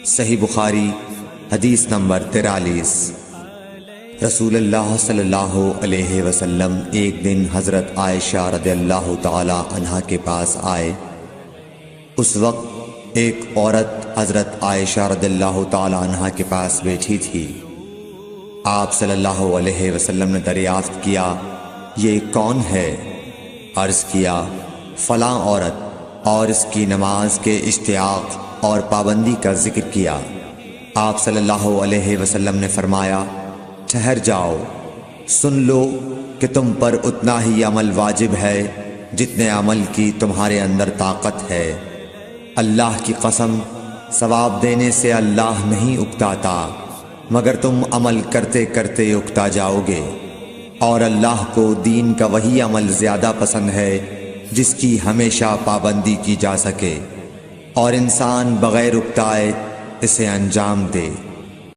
صحیح بخاری حدیث نمبر 43۔ رسول اللہ صلی اللہ علیہ وسلم ایک دن حضرت عائشہ رضی اللہ تعالی عنہا کے پاس آئے۔ اس وقت ایک عورت حضرت عائشہ رضی اللہ تعالی عنہا کے پاس بیٹھی تھی۔ آپ صلی اللہ علیہ وسلم نے دریافت کیا، یہ کون ہے؟ عرض کیا، فلاں عورت، اور اس کی نماز کے اشتیاق اور پابندی کا ذکر کیا۔ آپ صلی اللہ علیہ وسلم نے فرمایا، ٹھہر جاؤ، سن لو کہ تم پر اتنا ہی عمل واجب ہے جتنے عمل کی تمہارے اندر طاقت ہے۔ اللہ کی قسم، ثواب دینے سے اللہ نہیں اکتاتا، مگر تم عمل کرتے کرتے اکتا جاؤ گے، اور اللہ کو دین کا وہی عمل زیادہ پسند ہے جس کی ہمیشہ پابندی کی جا سکے، اور انسان بغیر اکتائے اسے انجام دے۔